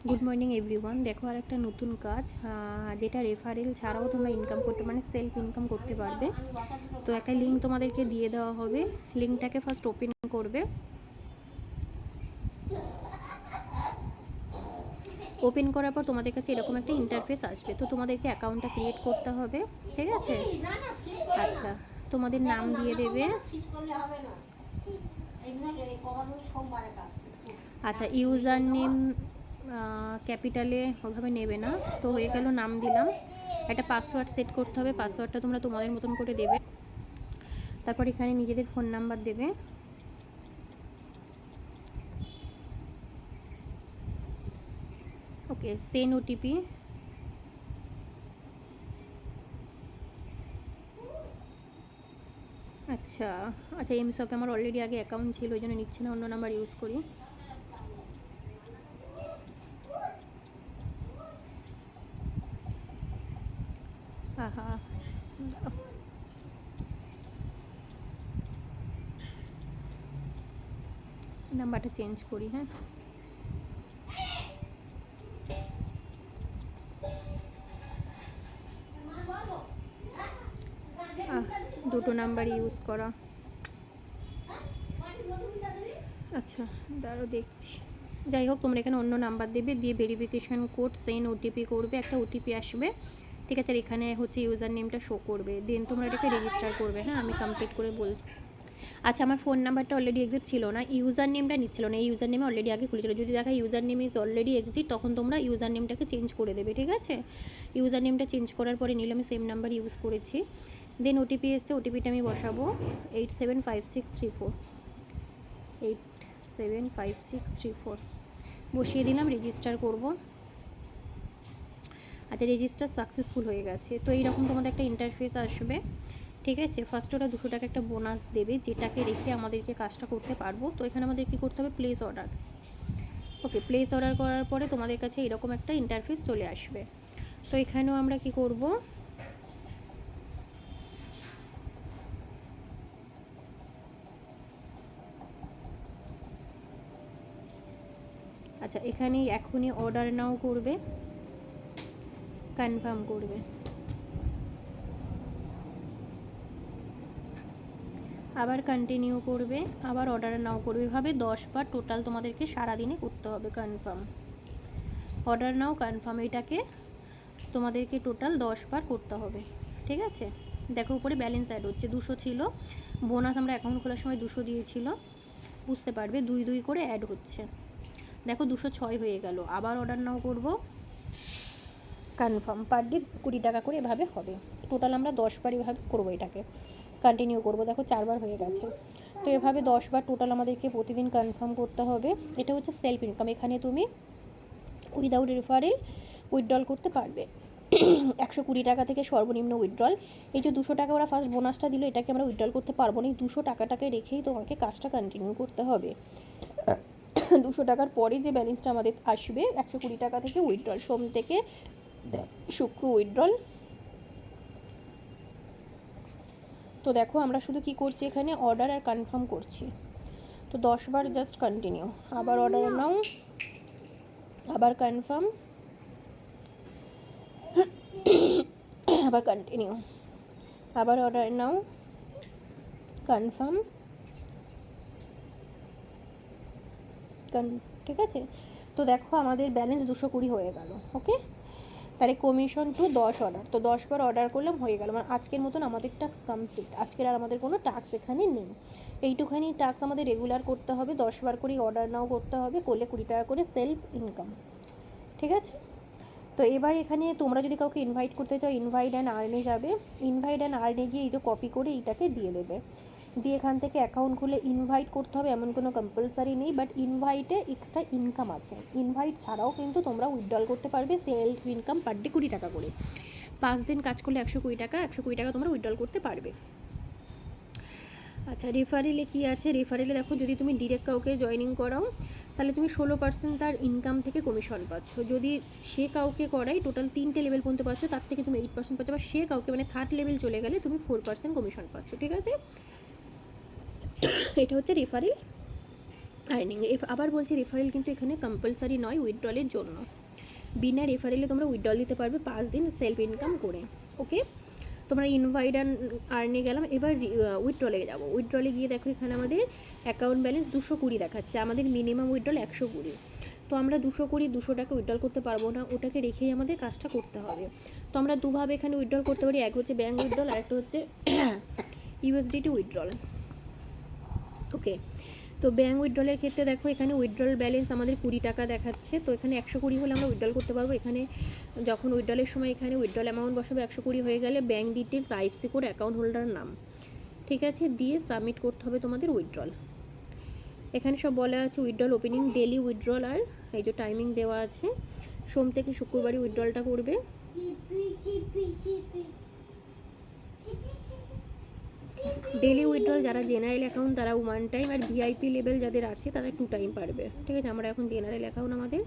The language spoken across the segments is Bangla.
Good morning everyone. দেখো আর একটা নতুন কাজ, যেটা রেফারেল ছাড়াও তোমরা ইনকাম করতে মানে সেলফ ইনকাম করতে পারবে। তো একটা লিঙ্ক তোমাদেরকে দিয়ে দেওয়া হবে। লিঙ্কটাকে ফার্স্ট ওপেন করবে। ওপেন করার পর তোমাদের কাছে এরকম একটা ইন্টারফেস আসবে। তো তোমাদেরকে অ্যাকাউন্টটা ক্রিয়েট করতে হবে, ঠিক আছে? আচ্ছা, তোমাদের নাম দিয়ে দেবে। আচ্ছা, ইউজার নেম ক্যাপিটালে ওভাবে নেবে না। তো হয়ে গেল, নাম দিলাম। একটা পাসওয়ার্ড সেট করতে হবে। পাসওয়ার্ডটা তোমরা তোমাদের মতন করে দেবে। তারপর এখানে নিজেদের ফোন নাম্বার দেবে। ওকে, সেন্ড ওটিপি। আচ্ছা আচ্ছা, এমসপে আমার অলরেডি আগে অ্যাকাউন্ট ছিল, ওই জন্য নিচ্ছে না, অন্য নাম্বার ইউজ করি। আহা, নাম্বারটা চেঞ্জ করি। হ্যাঁ, দুটো নাম্বার ইউজ করা। আচ্ছা দাঁড়াও, দেখছি। যাই হোক, তোমরা এখানে অন্য নাম্বার দেবে, দিয়ে ভেরিফিকেশান কোড সেন্ড ওটিপি করবে। একটা ওটিপি আসবে, ঠিক আছে? আর এখানে হচ্ছে ইউজার নেমটা শো করবে, দেন তোমরা এটাকে রেজিস্টার করবে। হ্যাঁ, আমি কমপ্লিট করে বলছি। আচ্ছা, আমার ফোন নাম্বারটা অলরেডি এক্সিট ছিল না, ইউজার নেমটা নিচ্ছিল না। এই ইউজার নেমে অলরেডি আগে খুলেছিল। যদি দেখা user name is already exit, তখন তোমরা ইউজার নেমটাকে চেঞ্জ করে দেবে, ঠিক আছে? ইউজার নেমটা চেঞ্জ করার পরে নিলে আমি সেম নাম্বার ইউজ করেছি। দেন ওটিপি এসছে, ওটিপিটা আমি বসাবো 875634, 875634 বসিয়ে দিলাম। রেজিস্টার করব। আচ্ছা, রেজিস্টার সাকসেসফুল হয়ে গেছে। তো এইরকম তোমাদের একটা ইন্টারফেস আসবে, ঠিক আছে? ফার্স্ট ওরা 200 টাকা একটা বোনাস দেবে, যেটাকে রেখে আমাদেরকে কাজটা করতে পারবো। তো এখানে আমাদের কী করতে হবে? Place order. Okay, place order করার পরে তোমাদের কাছে এরকম একটা ইন্টারফেস চলে আসবে। তো এখানেও আমরা কি করব? আচ্ছা, এখানে এখনই অর্ডার নাও করবে, কনফার্ম করবে, আবার কন্টিনিউ করবে, আবার অর্ডার নাও করবে। এভাবে 10 বার টোটাল তোমাদেরকে সারাদিনে করতে হবে। কনফার্ম, অর্ডার নাও, কনফার্ম, এটাকে তোমাদেরকে টোটাল 10 বার করতে হবে, ঠিক আছে? দেখো উপরে ব্যালেন্স অ্যাড হচ্ছে, 200 ছিল। বোনাস আমরা অ্যাকাউন্ট খোলার সময় 200 দিয়েছিল, বুঝতে পারবে 2 2 করে অ্যাড হচ্ছে। দেখো 206 হয়ে গেল। আবার অর্ডার নাও করব, কনফার্ম। পার ডে 20 টাকা করে এভাবে হবে। টোটাল আমরা 10 বার এভাবে করবো, এটাকে কন্টিনিউ করব। দেখো 4 বার হয়ে গেছে। তো এভাবে 10 বার টোটাল আমাদেরকে প্রতিদিন কনফার্ম করতে হবে। এটা হচ্ছে সেলফ ইনকাম। এখানে তুমি উইদাউট রেফারেল উইথড্রল করতে পারবে। 120 টাকা থেকে সর্বনিম্ন উইথড্রল। এই যে 200 টাকা ওরা ফার্স্ট বোনাসটা দিল, এটাকে আমরা উইথড্রল করতে পারবো না। এই 200 টাকাটাকে রেখেই তোমাকে কাজটা কন্টিনিউ করতে হবে। 200 টাকার পরে যে ব্যালেন্সটা আমাদের আসবে, 120 টাকা থেকে উইথড্রল, সোম থেকে শুক্র উইথড্রল। তো দেখো আমরা শুধু কি করছি, এখানে অর্ডার আর কনফার্ম করছি। তো 10 বার জাস্ট কন্টিনিউ, আবার অর্ডার নাও, আবার কনফার্ম, আবার কন্টিনিউ, আবার অর্ডার নাও, কনফার্ম, ঠিক আছে? তো দেখো আমাদের ব্যালেন্স 220 হয়ে গেল। ওকে, তাহলে কমিশন টু 10 অর্ডার। তো 10 বার অর্ডার করলাম, হয়ে গেল। মানে আজকের মতন আমাদের টাস্ক কমপ্লিট। আজকের আর আমাদের কোনো টাস্ক এখানে নেই। এইটুখানি টাস্ক আমাদের রেগুলার করতে হবে, 10 বার করেই অর্ডার নাও করতে হবে, করলে 20 টাকা করে সেলফ ইনকাম, ঠিক আছে? তো এবার এখানে তোমরা যদি কাউকে ইনভাইট করতে চাও, ইনভাইট অ্যান্ড আর্নে যাবে। ইনভাইট অ্যান্ড আর্নে গিয়ে এই যে কপি করে এইটাকে দিয়ে দেবে, দিয়ে এখান থেকে অ্যাকাউন্ট খুলে ইনভাইট করতে হবে। এমন কোনো কম্পালসারি নেই, বাট ইনভাইটে এক্সট্রা ইনকাম আছে। ইনভাইট ছাড়াও কিন্তু তোমরা উইথড্রল করতে পারবে সেলফ ইনকাম পার ডে 20 টাকা করে। 5 দিন কাজ করলে 120 টাকা, 120 টাকা তোমরা উইথড্রল করতে পারবে। আচ্ছা, রেফারেলে কী আছে? রেফারেলে দেখো, যদি তুমি ডিরেক্ট কাউকে জয়েনিং করাও, তাহলে তুমি 16% তার ইনকাম থেকে কমিশন পাচ্ছ। যদি সে কাউকে করাই, টোটাল 3টে লেভেল পর্যন্ত পাচ্ছ, তার থেকে তুমি 8% পাচ্ছ। বা সে কাউকে মানে 3rd লেভেল চলে গেলে তুমি 4% কমিশন পাচ্ছ, ঠিক আছে? এটা হচ্ছে রেফারেল। আর্নিং। আবার বলছি রেফারেল কিন্তু এখানে কম্পালসারি নয় উইথড্রলের জন্য। বিনা রেফারেলে তোমরা উইথড্রল দিতে পারবে 5 দিন সেলফ ইনকাম করে। ওকে, তোমরা ইনভাইট আর্নে গেলাম। এবার উইথড্রলে যাবো। উইথড্রলে গিয়ে দেখো এখানে আমাদের অ্যাকাউন্ট ব্যালেন্স 220 দেখাচ্ছে, আমাদের মিনিমাম উইথড্রল 120। তো আমরা 200 টাকা উইথড্রল করতে পারবো না, ওটাকে রেখেই আমাদের কাজটা করতে হবে। তো আমরা দুভাবে এখানে উইথড্রল করতে পারি, এক হচ্ছে ব্যাঙ্ক উইথড্রল আর একটা হচ্ছে ইউএসডিটি উইথড্রল। ওকে, তো ব্যাঙ্ক উইথড্রলের ক্ষেত্রে দেখো এখানে উইথড্রল ব্যালেন্স আমাদের 20 টাকা দেখাচ্ছে। তো এখানে 120 হলে আমরা উইথড্রল করতে পারবো। এখানে যখন উইথড্রলের সময় এখানে উইথড্রল অ্যামাউন্ট বসাবে 120 হয়ে গেলে bank details, IFC code, account holder নাম, ঠিক আছে, দিয়ে সাবমিট করতে হবে তোমাদের উইথড্রল। এখানে সব বলা আছে উইথড্রল ওপেনিং, ডেলি উইথড্রল, আর এই যে টাইমিং দেওয়া আছে, সোম থেকে শুক্রবারই উইথড্রলটা করবে। ডেলি উইথড্রল যারা জেনারেল অ্যাকাউন্ট তারা 1 টাইম, আর ভিআইপি লেভেল যাদের আছে তারা 2 টাইম পারবে, ঠিক আছে। আমরা এখন জেনারেল অ্যাকাউন্ট আমাদের।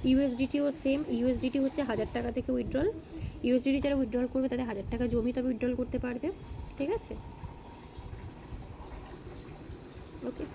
ইউএসডিটিও সেম, ইউএসডিটি হচ্ছে 1000 টাকা থেকে উইথড্রল। ইউএসডিটি যারা উইথড্রল করবে তাদের 1000 টাকা জমি তবে উইথড্রল করতে পারবে, ঠিক আছে। ওকে।